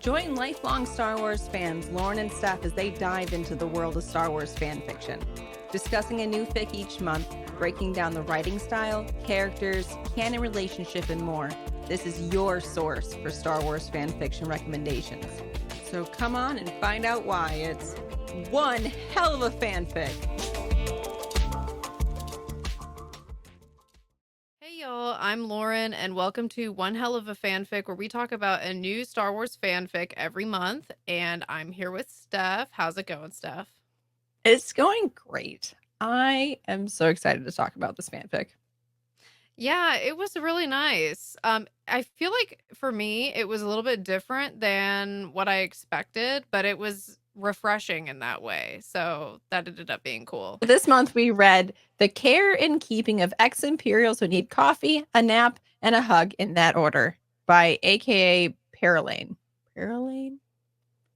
Join lifelong Star Wars fans Lauren and Steph as they dive into the world of Star Wars fan fiction, discussing a new fic each month, breaking down the writing style, characters, canon relationship, and more. This is your source for Star Wars fan fiction recommendations. So come on and find out why it's one hell of a fanfic. Hey y'all, I'm Lauren and welcome to One Hell of a Fanfic, where we talk about a new Star Wars fanfic every month. And I'm here with Steph. How's it going, Steph? It's going great. I am so excited to talk about this fanfic. Yeah, it was really nice. I feel like for me, it was a little bit different than what I expected, but it was refreshing in that way. So that ended up being cool. This month we read The Care and Keeping of Ex-Imperials Who Need Coffee, a Nap, and a Hug in that order by akaparalian. Paralian?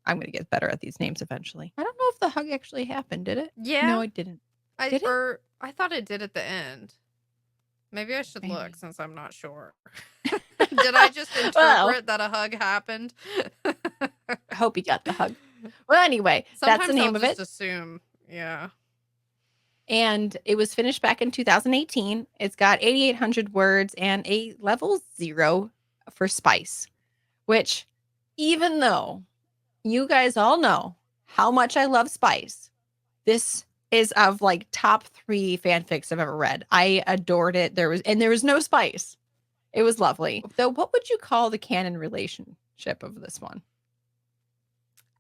I'm going to get better at these names eventually. I don't know if the hug actually happened, did it? Yeah. No, it didn't. Did it? I thought it did at the end. Maybe I should look since I'm not sure. Did I just interpret that a hug happened? I hope he got the hug. Well, anyway, that's the name of it. Assume, yeah. And it was finished back in 2018. It's got 8,800 words and a level 0 for spice, which, even though you guys all know how much I love spice, this is of like top 3 fanfics I've ever read. I adored it. There was no spice. It was lovely. Though, what would you call the canon relationship of this one?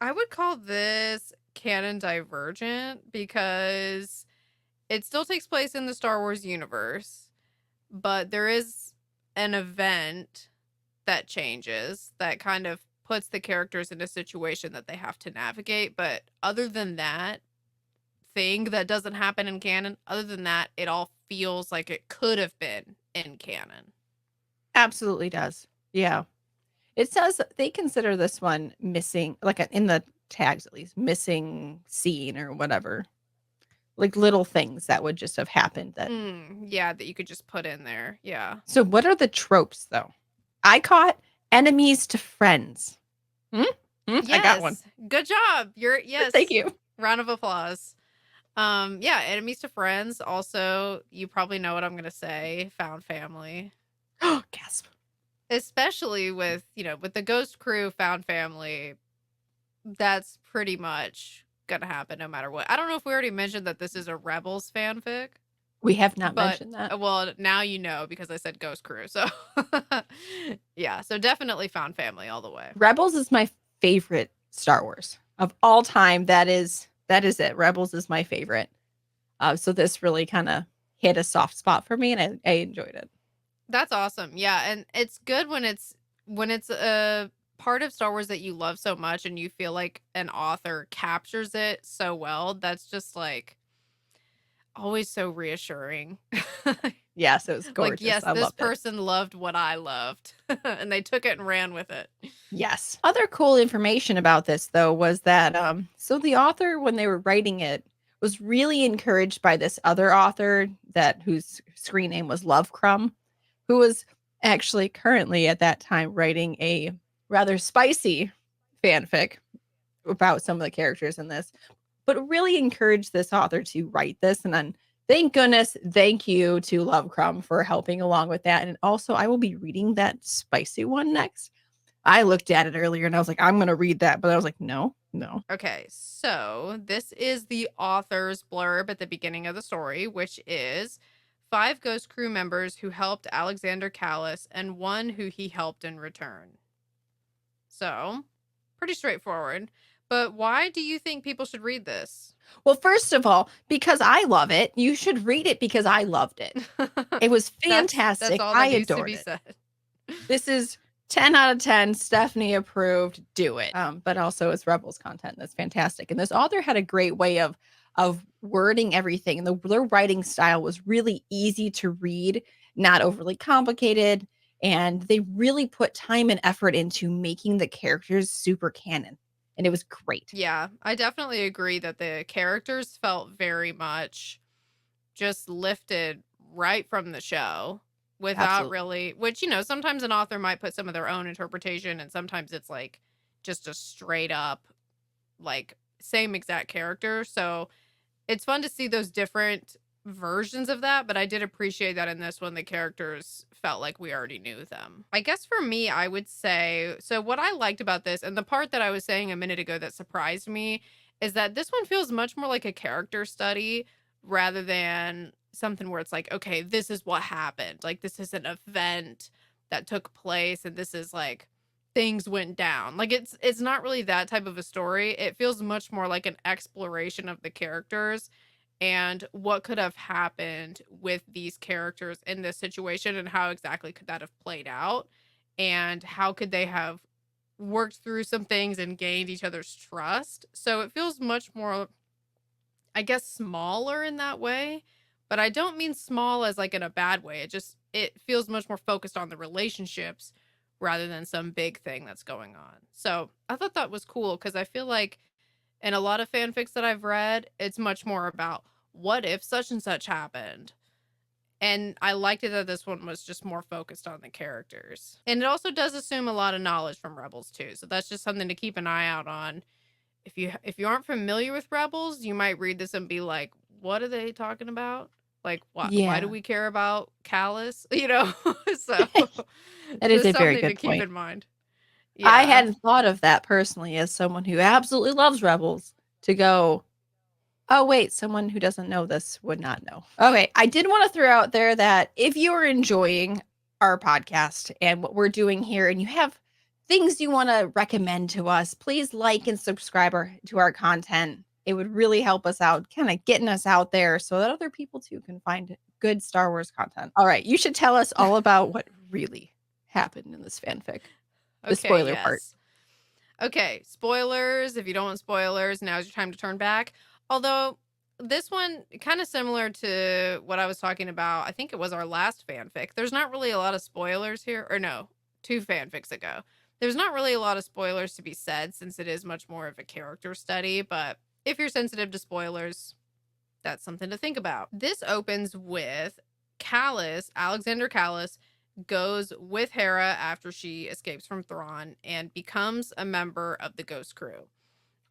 I would call this canon divergent because it still takes place in the Star Wars universe, but there is an event that changes that kind of puts the characters in a situation that they have to navigate. But other than that thing that doesn't happen in canon, other than that, it all feels like it could have been in canon. Absolutely does. Yeah. It says they consider this one missing, like in the tags at least, missing scene or whatever. Like little things that would just have happened that that you could just put in there. Yeah. So what are the tropes though? I caught enemies to friends. Yes. I got one. Good job. Yes. Thank you. Round of applause. Yeah, enemies to friends. Also, you probably know what I'm gonna say. Found family. Oh, gasp. Especially with the Ghost Crew found family. That's pretty much gonna happen no matter what. I don't know if we already mentioned that this is a Rebels fanfic. We have not mentioned that. Well, now you know because I said Ghost Crew. So yeah, so definitely found family all the way. Rebels is my favorite Star Wars of all time. That is it. Rebels is my favorite. So this really kind of hit a soft spot for me, and I enjoyed it. That's awesome. Yeah, and it's good when it's a part of Star Wars that you love so much and you feel like an author captures it so well. That's just like always so reassuring. Yes, it was gorgeous. Like, yes, this person loved what I loved and they took it and ran with it. Yes. Other cool information about this though was that so the author, when they were writing it, was really encouraged by this other author whose screen name was Love Crumb, who was actually currently at that time writing a rather spicy fanfic about some of the characters in this, but really encouraged this author to write this. And then thank goodness, thank you to Love Crumb for helping along with that. And also I will be reading that spicy one next. I looked at it earlier and I was like, I'm going to read that. But I was like, no. Okay, so this is the author's blurb at the beginning of the story, which is 5 Ghost Crew members who helped Alexander Callis and 1 who he helped in return. So, pretty straightforward. But why do you think people should read this? Well, first of all, because I love it. You should read it because I loved it. It was fantastic. That's all that I needs adored to be it. said. This is 10 out of 10. Stephanie approved. Do it. But also it's Rebels content. That's fantastic. And this author had a great way of wording everything. And their writing style was really easy to read, not overly complicated. And they really put time and effort into making the characters super canon. And it was great. Yeah, I definitely agree that the characters felt very much just lifted right from the show without really, which, sometimes an author might put some of their own interpretation and sometimes it's like just a straight up, like, same exact character. So it's fun to see those different versions of that, but I did appreciate that in this one the characters felt like we already knew them. I guess for me, I would say, so what I liked about this, and the part that I was saying a minute ago that surprised me, is that this one feels much more like a character study rather than something where it's like, okay, this is what happened. Like, this is an event that took place, and this is like things went down. Like, it's not really that type of a story. It feels much more like an exploration of the characters and what could have happened with these characters in this situation, and how exactly could that have played out, and how could they have worked through some things and gained each other's trust. So it feels much more, I guess, smaller in that way, but I don't mean small as like in a bad way. It feels much more focused on the relationships rather than some big thing that's going on. So I thought that was cool, because I feel like in a lot of fanfics that I've read, it's much more about what if such and such happened. And I liked it that this one was just more focused on the characters. And it also does assume a lot of knowledge from Rebels too. So that's just something to keep an eye out on. If you aren't familiar with Rebels, you might read this and be like, what are they talking about? Like, why do Yeah. we care about Callus? You know? So That is just a very something to good keep point. in mind. I Yeah. hadn't thought of that personally as someone who absolutely loves Rebels to go, oh, wait, someone who doesn't know this would not know. Okay, I did want to throw out there that if you are enjoying our podcast and what we're doing here, and you have things you want to recommend to us, please like and subscribe to our content. It would really help us out, kind of getting us out there so that other people too can find good Star Wars content. All right, you should tell us all about what really happened in this fanfic. The Okay, spoiler part. yes. Okay, spoilers. If you don't want spoilers, now's your time to turn back. Although this one, kind of similar to what I was talking about, I think it was our last fanfic. There's not really a lot of spoilers here, or no, 2 fanfics ago. There's not really a lot of spoilers to be said, since it is much more of a character study, but if you're sensitive to spoilers, that's something to think about. This opens with Alexander Callus, goes with Hera after she escapes from Thrawn and becomes a member of the Ghost Crew.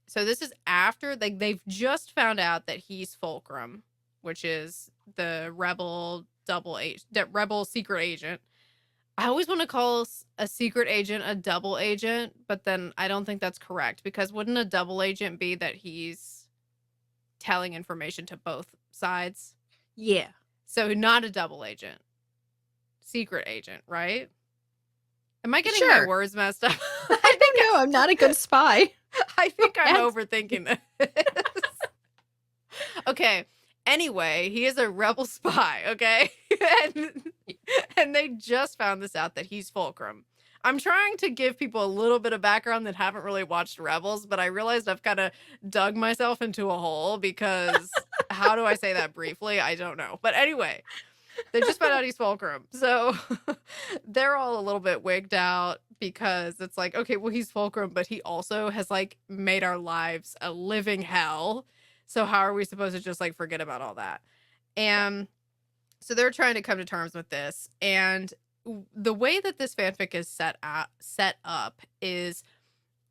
So this is after they've just found out that he's Fulcrum, which is the rebel rebel secret agent. I always want to call a secret agent a double agent, but then I don't think that's correct, because wouldn't a double agent be that he's telling information to both sides? Yeah. So not a double agent. Secret agent, right? Am I getting my Sure. words messed up? I don't know. I'm not a good spy. I think I'm That's- overthinking this. Okay. Anyway, he is a rebel spy, okay? and they just found this out that he's Fulcrum. I'm trying to give people a little bit of background that haven't really watched Rebels, but I realized I've kind of dug myself into a hole, because how do I say that briefly? I don't know. But anyway, they just found out he's Fulcrum. So they're all a little bit wigged out, because it's like, okay, well, he's Fulcrum, but he also has like made our lives a living hell. So how are we supposed to just like forget about all that? And so they're trying to come to terms with this. And the way that this fanfic is set up is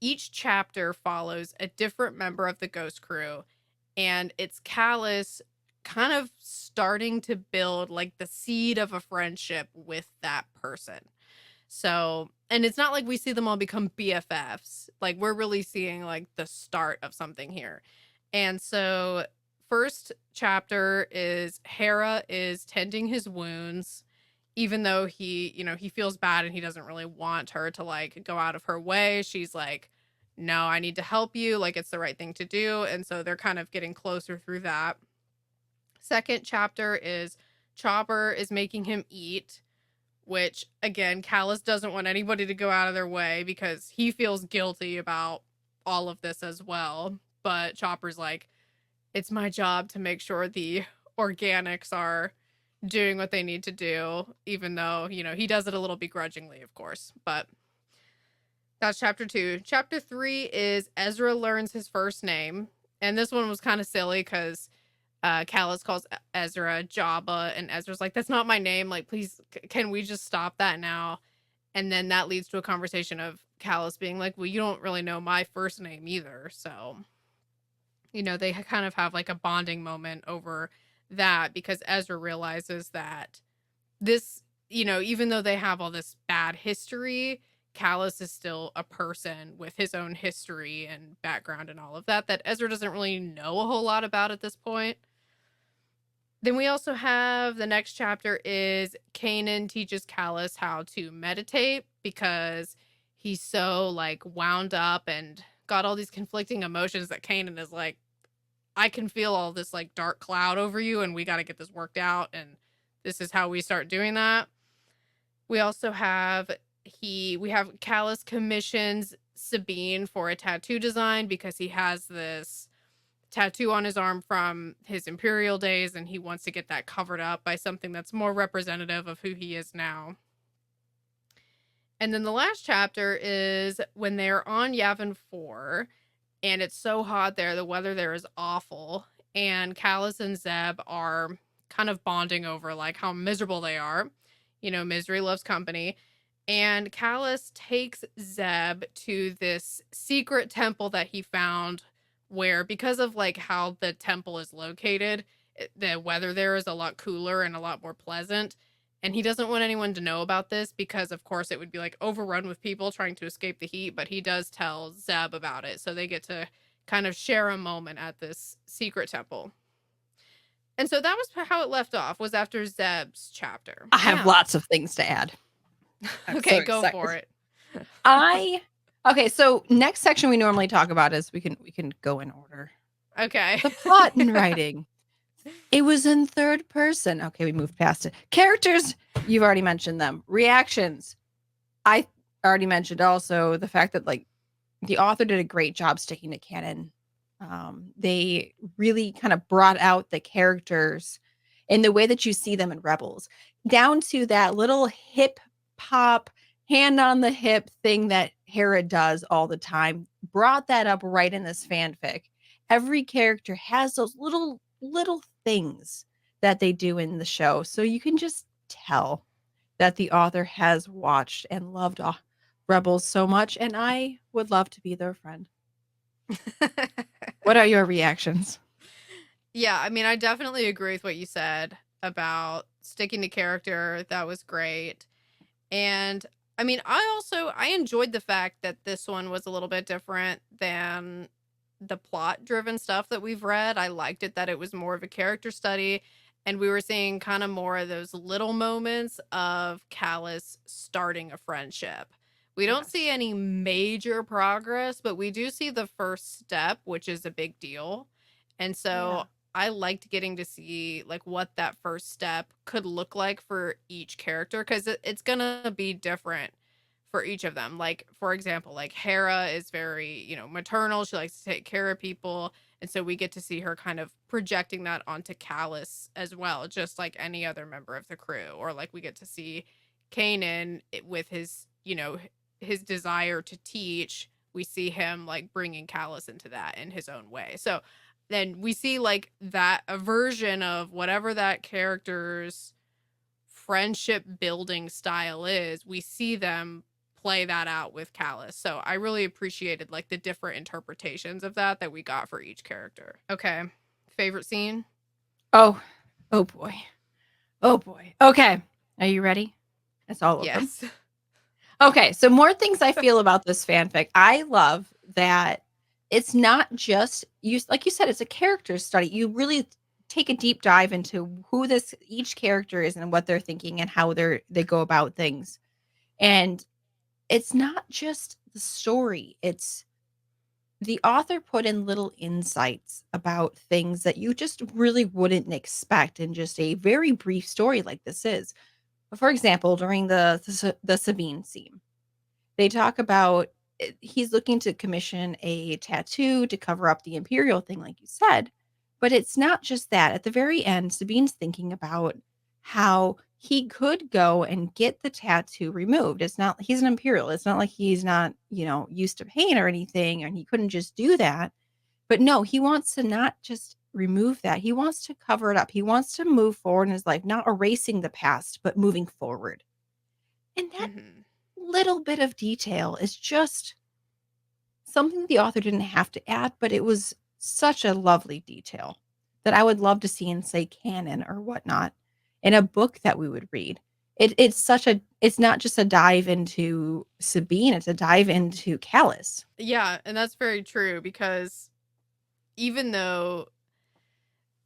each chapter follows a different member of the Ghost Crew, and it's Callus kind of starting to build like the seed of a friendship with that person. So, and it's not like we see them all become BFFs. Like, we're really seeing like the start of something here. And so, first chapter is Hera is tending his wounds, even though he feels bad and he doesn't really want her to like go out of her way. She's like, no, I need to help you. Like, it's the right thing to do. And so they're kind of getting closer through that. Second chapter is Chopper is making him eat, which again, Callus doesn't want anybody to go out of their way because he feels guilty about all of this as well. But Chopper's like, it's my job to make sure the organics are doing what they need to do, even though, he does it a little begrudgingly, of course. But that's chapter 2. Chapter 3 is Ezra learns his first name. And this one was kind of silly because Callus calls Ezra Jabba, and Ezra's like, that's not my name. Like, please, can we just stop that now? And then that leads to a conversation of Callus being like, well, you don't really know my first name either. So, they kind of have like a bonding moment over that, because Ezra realizes that this, even though they have all this bad history, Callus is still a person with his own history and background and all of that, that Ezra doesn't really know a whole lot about at this point. Then we also have the next chapter is Kanan teaches Callus how to meditate, because he's so like wound up and got all these conflicting emotions that Kanan is like, I can feel all this like dark cloud over you, and we got to get this worked out. And this is how we start doing that. We also have Callus commissions Sabine for a tattoo design, because he has this tattoo on his arm from his Imperial days, and he wants to get that covered up by something that's more representative of who he is now. And then the last chapter is when they're on Yavin 4, and it's so hot there, the weather there is awful, and Callus and Zeb are kind of bonding over like how miserable they are. Misery loves company. And Callus takes Zeb to this secret temple that he found, where, because of like how the temple is located, the weather there is a lot cooler and a lot more pleasant. And he doesn't want anyone to know about this, because of course it would be like overrun with people trying to escape the heat, but he does tell Zeb about it. So they get to kind of share a moment at this secret temple. And so that was how it left off, was after Zeb's chapter. I have lots of things to add. Okay, go for it. Okay, so next section we normally talk about is we can go in order. Okay. The plot and writing. It was in third person. Okay, we moved past it. Characters, you've already mentioned them. Reactions. I already mentioned also the fact that like the author did a great job sticking to canon. They really kind of brought out the characters in the way that you see them in Rebels, down to that little hip hop, hand on the hip thing that Hera does all the time. Brought that up right in this fanfic. Every character has those little things that they do in the show, so you can just tell that the author has watched and loved Rebels so much, and I would love to be their friend. What are your reactions? Yeah, I mean, I definitely agree with what you said about sticking to character. That was great. And I mean, I enjoyed the fact that this one was a little bit different than the plot driven stuff that we've read. I liked it that it was more of a character study, and we were seeing kind of more of those little moments of Callus starting a friendship. We don't see any major progress, but we do see the first step, which is a big deal. And so I liked getting to see like what that first step could look like for each character, because it's gonna be different for each of them. Like, for example, like Hera is very, maternal. She likes to take care of people. And so we get to see her kind of projecting that onto Callus as well, just like any other member of the crew. Or like we get to see Kanan with his, his desire to teach. We see him like bringing Callus into that in his own way. So then we see like that a version of whatever that character's friendship building style is. We see them play that out with Callus. So I really appreciated like the different interpretations of that we got for each character. Okay. Favorite scene? Oh boy. Oh boy. Okay. Are you ready? That's all of them. Yes. Okay, so more things I feel about this fanfic. I love that it's not just you, like you said, it's a character study. You really take a deep dive into who each character is and what they're thinking and how they go about things. And it's not just the story. It's the author put in little insights about things that you just really wouldn't expect in just a very brief story like this is. For example, during the Sabine scene, they talk about he's looking to commission a tattoo to cover up the Imperial thing, like you said. But it's not just that. At the very end, Sabine's thinking about how he could go and get the tattoo removed. It's not, he's an Imperial. It's not like he's not, used to pain or anything, and he couldn't just do that. But no, he wants to not just remove that. He wants to cover it up. He wants to move forward in his life, not erasing the past, but moving forward. And that little bit of detail is just something the author didn't have to add, but it was such a lovely detail that I would love to see in, say, canon or whatnot in a book that we would read. It's not just a dive into Sabine, it's a dive into Callus. Yeah, and that's very true because even though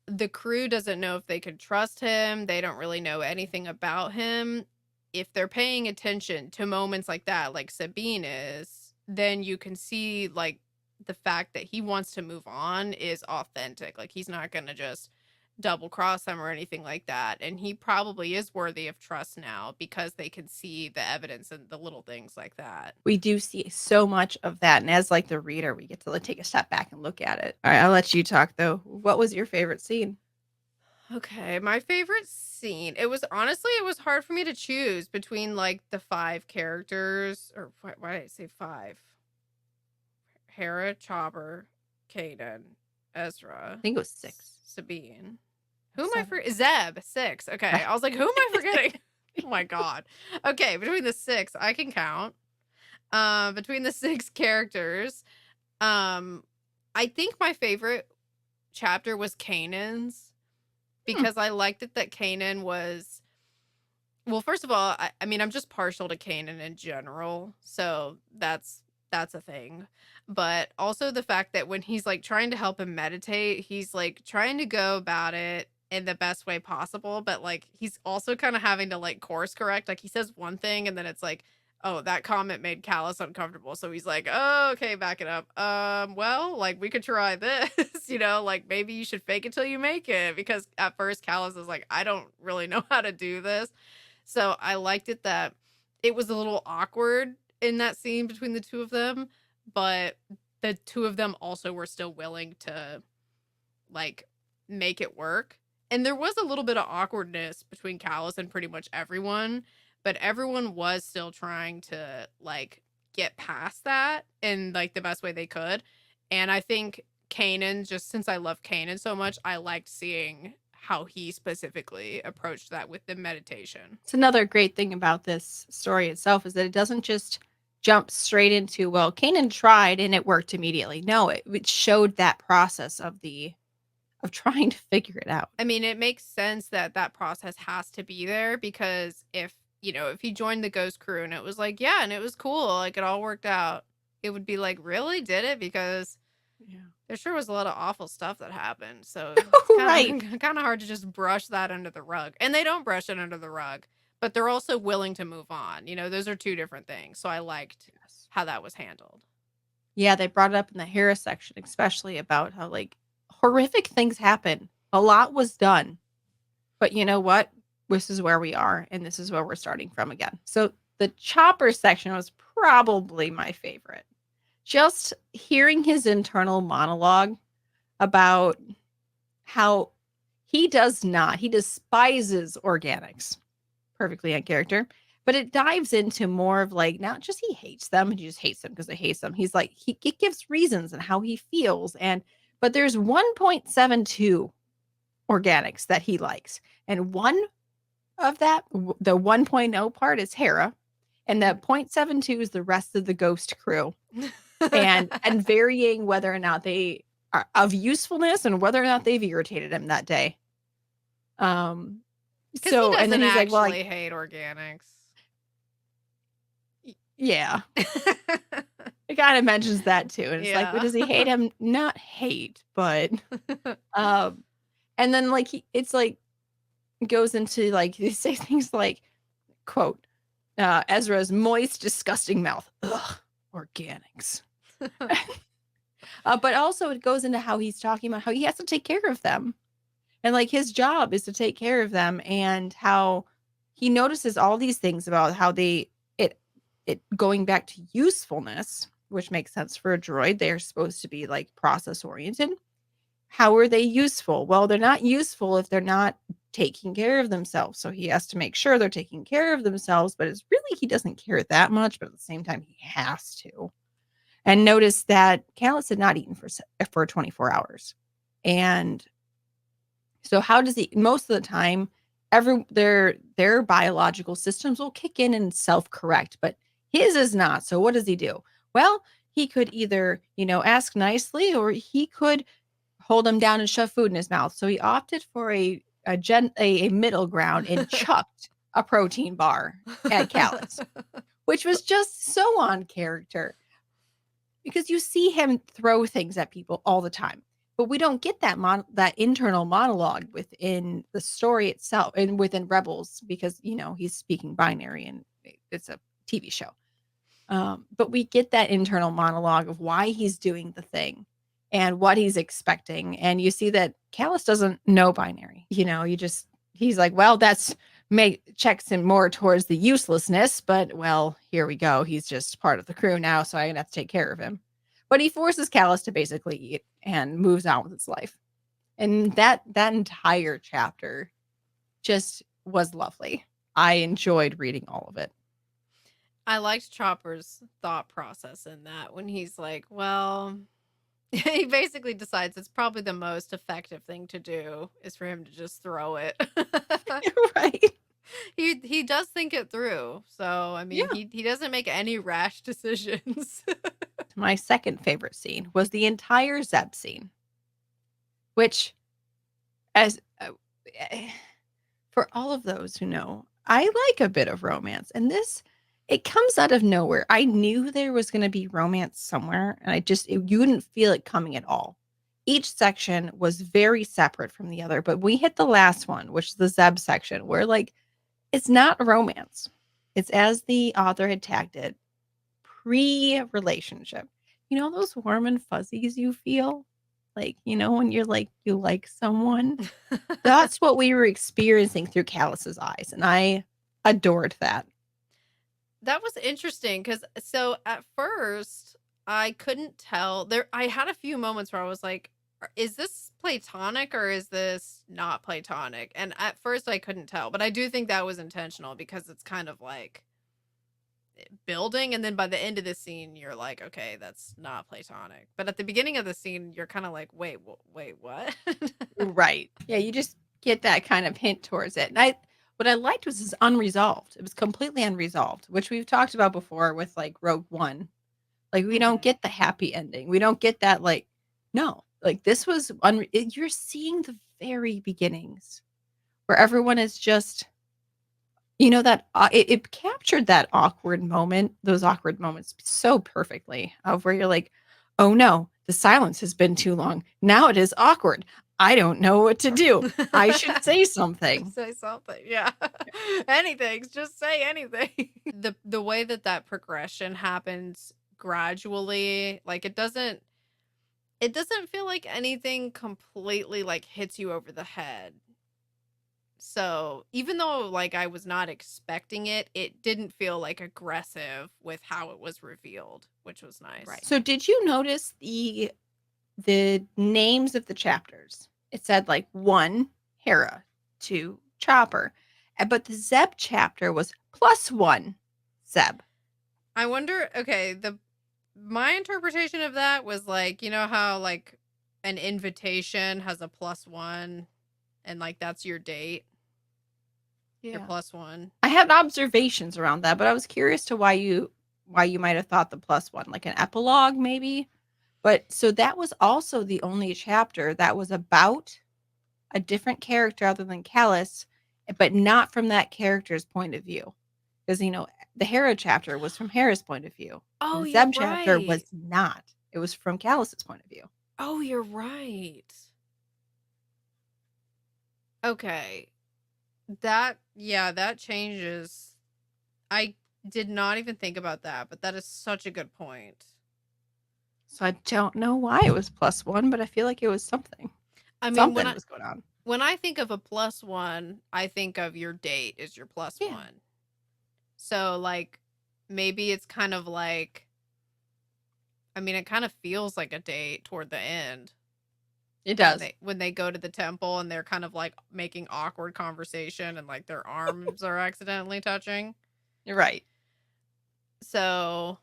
the crew doesn't know if they can trust him, they don't really know anything about him. If they're paying attention to moments like that, like Sabine is, then you can see like the fact that he wants to move on is authentic. Like he's not going to just double cross them or anything like that. And he probably is worthy of trust now because they can see the evidence and the little things like that. We do see so much of that. And as like the reader, we get to take a step back and look at it. All right, I'll let you talk though. What was your favorite scene? Okay, my favorite scene. It was hard for me to choose between like the 5 characters, or why did I say 5? Hera, Chopper, Kaden, Ezra, I think it was 6. Sabine. Who am I 7. for? Zeb, 6. Okay, I was like, who am I forgetting? Oh my god. Okay, between the 6, I can count. Between the 6 characters, I think my favorite chapter was Kanan's because I liked it that Kanan was. Well, first of all, I mean, I'm just partial to Kanan in general, so that's a thing. But also the fact that when he's like trying to help him meditate, he's like trying to go about it in the best way possible, but like he's also kind of having to like course correct. Like he says one thing and then it's like, oh, that comment made Callus uncomfortable. So he's like, oh, okay, back it up. Well, like we could try this, like maybe you should fake it till you make it. Because at first Callus is like, I don't really know how to do this. So I liked it that it was a little awkward in that scene between the two of them, but the two of them also were still willing to like make it work. And there was a little bit of awkwardness between Callus and pretty much everyone, but everyone was still trying to like get past that in like the best way they could. And I think Kanan, just since I love Kanan so much, I liked seeing how he specifically approached that with the meditation. It's another great thing about this story itself is that it doesn't just jump straight into, well, Kanan tried and it worked immediately. No, it showed that process of trying to figure it out. I mean, it makes sense that that process has to be there because if he joined the ghost crew and it was like, yeah, and it was cool, like it all worked out, it would be like, really? Did it? Because there sure was a lot of awful stuff that happened. So it's kind of hard to just brush that under the rug. And they don't brush it under the rug, but they're also willing to move on. Those are two different things. So I liked how that was handled. Yeah, they brought it up in the Hera section, especially about how like horrific things happen. A lot was done. But you know what? This is where we are, and this is where we're starting from again. So the Chopper section was probably my favorite. Just hearing his internal monologue about how he despises organics. Perfectly on character. But it dives into more of like, not just he hates them, he just hates them because he hates them. He's like, he gives reasons and how he feels. But there's 1.72 organics that he likes. And one of that, the 1.0 part is Hera. And the 0.72 is the rest of the ghost crew. and varying whether or not they are of usefulness and whether or not they've irritated him that day. So and then he's like, well, I hate organics. Yeah. It kind of mentions that too. And it's like, well, does he hate him? Not hate, but and then like it's like goes into like they say things like, quote, Ezra's moist, disgusting mouth. Ugh, organics. But also it goes into how he's talking about how he has to take care of them. And like his job is to take care of them, and how he notices all these things about how it going back to usefulness, which makes sense for a droid. They're supposed to be like process oriented. How are they useful? Well, they're not useful if they're not taking care of themselves. So he has to make sure they're taking care of themselves, but it's really, he doesn't care that much, but at the same time, he has to. And notice that Callus had not eaten for 24 hours. And so how does he, most of the time, their biological systems will kick in and self-correct, but His is not. So what does he do? Well, he could either, ask nicely, or he could hold him down and shove food in his mouth. So he opted for a middle ground and chucked a protein bar at Callus, which was just so on character because you see him throw things at people all the time. But we don't get that internal monologue within the story itself and within Rebels because he's speaking binary and it's a TV show. But we get that internal monologue of why he's doing the thing and what he's expecting. And you see that Callus doesn't know binary. He's like, well, checks him more towards the uselessness, but well, here we go. He's just part of the crew now, so I'm gonna have to take care of him. But he forces Callus to basically eat and moves on with his life. And that entire chapter just was lovely. I enjoyed reading all of it. I liked Chopper's thought process in that when he's like, well, he basically decides it's probably the most effective thing to do is for him to just throw it. Right. He does think it through. So, I mean, Yeah. he doesn't make any rash decisions. My second favorite scene was the entire Zeb scene, which, as for all of those who know, I like a bit of romance, and it comes out of nowhere. I knew there was going to be romance somewhere, and you wouldn't feel it coming at all. Each section was very separate from the other, but we hit the last one, which is the Zeb section, where it's not a romance. It's as the author had tagged it, pre-relationship. Those warm and fuzzies you feel? When you're like, you like someone? That's what we were experiencing through Callus's eyes, and I adored that. That was interesting because so at first I couldn't tell. I had a few moments where I was like, is this platonic or is this not platonic? And at first I couldn't tell, but I do think that was intentional because it's kind of like building, and then by the end of the scene you're like, okay, that's not platonic. But at the beginning of the scene you're kind of like, wait, what? Right. Yeah, you just get that kind of hint towards it. And what I liked was it's unresolved. It was completely unresolved, which we've talked about before with like Rogue One. Like we don't get the happy ending. We don't get that no. Like this was you're seeing the very beginnings where everyone is just that it captured that awkward moment, those awkward moments so perfectly of where you're like, oh no, the silence has been too long. Now it is awkward. I don't know what to do. I should say something. Say something. Yeah. Anything. Just say anything. The way that progression happens gradually, like it doesn't feel like anything completely like hits you over the head. So even though like I was not expecting it, it didn't feel like aggressive with how it was revealed, which was nice. Right. So did you notice the names of the chapters? It said like 1, Hera, 2, Chopper. But the Zeb chapter was +1, Zeb. I wonder, okay, my interpretation of that was like, you know how like an invitation has a +1 and like that's your date? Yeah. Your +1. I had observations around that, but I was curious to why you might have thought the +1, like an epilogue maybe. But so that was also the only chapter that was about a different character other than Callus, but not from that character's point of view. Because the Hera chapter was from Hera's point of view. Oh, The you're Zeb chapter right. was not. It was from Callus's point of view. Oh, you're right. Okay. That changes. I did not even think about that, but that is such a good point. So I don't know why it was +1, but I feel like it was something. I mean, something was going on. When I think of a +1, I think of your date as your +1. Yeah. So like maybe it's kind of like, I mean, it kind of feels like a date toward the end. It does. When they go to the temple and they're kind of like making awkward conversation and like their arms are accidentally touching. You're right. So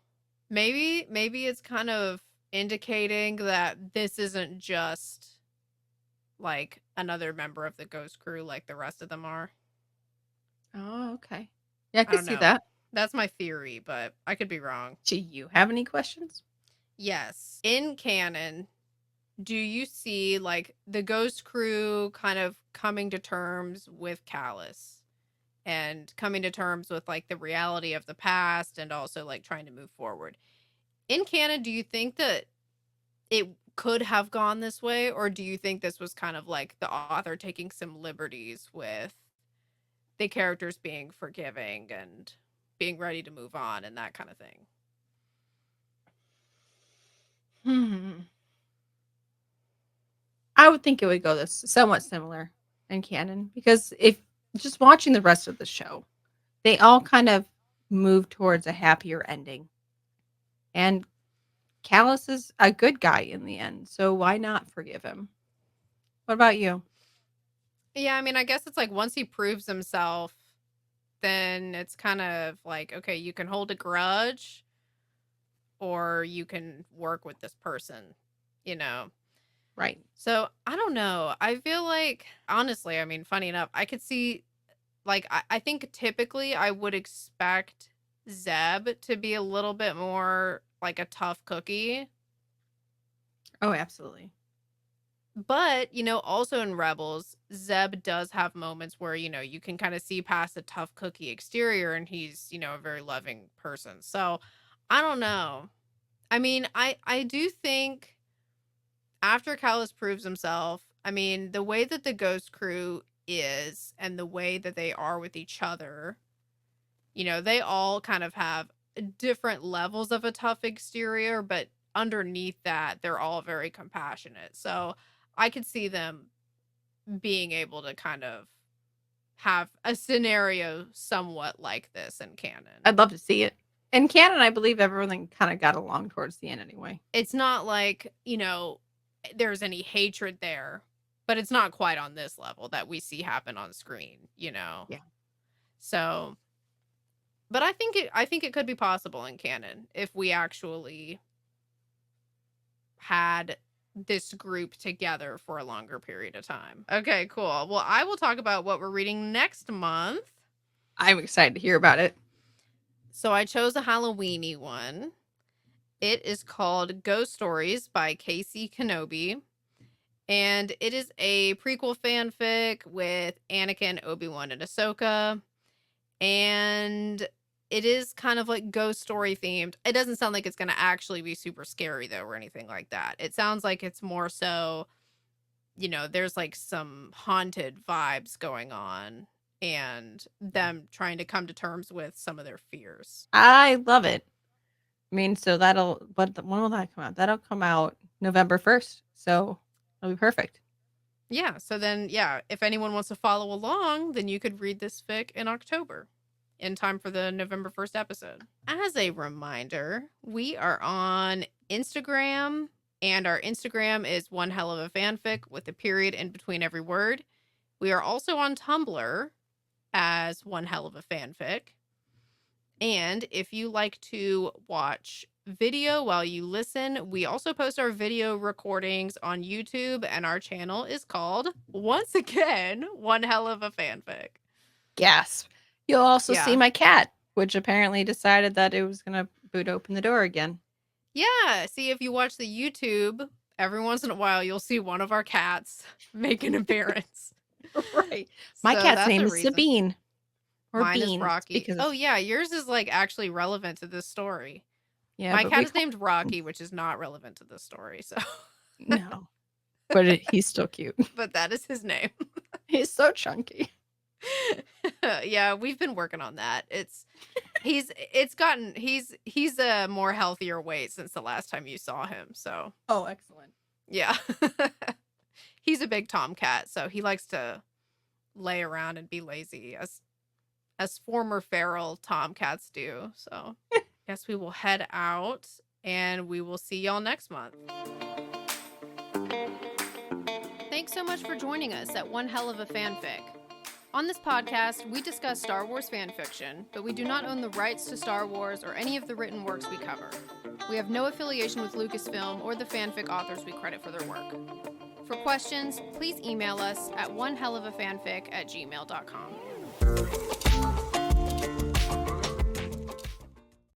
maybe it's kind of indicating that this isn't just like another member of the ghost crew like the rest of them are. Oh, okay. Yeah, I I could don't see know. that. That's my theory, but I could be wrong. Do you have any questions? Yes. In canon, do you see like the Ghost Crew kind of coming to terms with Callus and coming to terms with like the reality of the past and also like trying to move forward? In canon, do you think that it could have gone this way, or do you think this was kind of like the author taking some liberties with the characters being forgiving and being ready to move on and that kind of thing? I would think it would go this somewhat similar in canon because if just watching the rest of the show, they all kind of move towards a happier ending. And Callus is a good guy in the end, so why not forgive him? What about you? Yeah, I mean, I guess it's like once he proves himself, then it's kind of like, okay, you can hold a grudge or you can work with this person, you know? Right. So I don't know. I feel like, honestly, I mean, funny enough, I could see, like, I think typically I would expect Zeb to be a little bit more like a tough cookie. Oh, absolutely. But, also in Rebels, Zeb does have moments where, you can kind of see past the tough cookie exterior and he's, a very loving person. So I don't know. I mean, I do think after Callus proves himself, I mean, the way that the Ghost Crew is and the way that they are with each other, they all kind of have different levels of a tough exterior, but underneath that, they're all very compassionate. So I could see them being able to kind of have a scenario somewhat like this in canon. I'd love to see it. In canon, I believe everything kind of got along towards the end anyway. It's not like, there's any hatred there, but it's not quite on this level that we see happen on screen, Yeah. So, but I think it could be possible in canon if we actually had this group together for a longer period of time. Okay, cool. Well, I will talk about what we're reading next month. I'm excited to hear about it. So I chose a Halloweeny one. It is called Ghost Stories by Casey Kenobi. And it is a prequel fanfic with Anakin, Obi-Wan, and Ahsoka. And it is kind of like ghost story themed. It doesn't sound like it's going to actually be super scary, though, or anything like that. It sounds like it's more so, there's like some haunted vibes going on and them trying to come to terms with some of their fears. I love it. I mean, so when will that come out? That'll come out November 1st. So it'll be perfect. Yeah. So then, yeah, if anyone wants to follow along, then you could read this fic in October in time for the November 1st episode. As a reminder, we are on Instagram, and our Instagram is One Hell of a Fanfic with a period in between every word. We are also on Tumblr as One Hell of a Fanfic. And if you like to watch video while you listen, we also post our video recordings on YouTube, and our channel is called, once again, One Hell of a Fanfic. Gasp. You'll also see my cat, which apparently decided that it was going to boot open the door again. Yeah. See, if you watch the YouTube, every once in a while, you'll see one of our cats make an appearance. Right. My cat's name is Sabine. Or mine is Rocky. Oh, yeah. Yours is like actually relevant to this story. Yeah. My cat is named Rocky, which is not relevant to this story. So no. But he's still cute. But that is his name. He's so chunky. Yeah, we've been working on that. He's a more healthier weight since the last time you saw him. So oh, excellent. Yeah. He's a big tomcat, so he likes to lay around and be lazy as former feral tomcats do. So guess we will head out and we will see y'all next month. Thanks so much for joining us at One Hell of a Fanfic. On this podcast, we discuss Star Wars fan fiction, but we do not own the rights to Star Wars or any of the written works we cover. We have no affiliation with Lucasfilm or the fanfic authors we credit for their work. For questions, please email us at onehellofafanfic@gmail.com.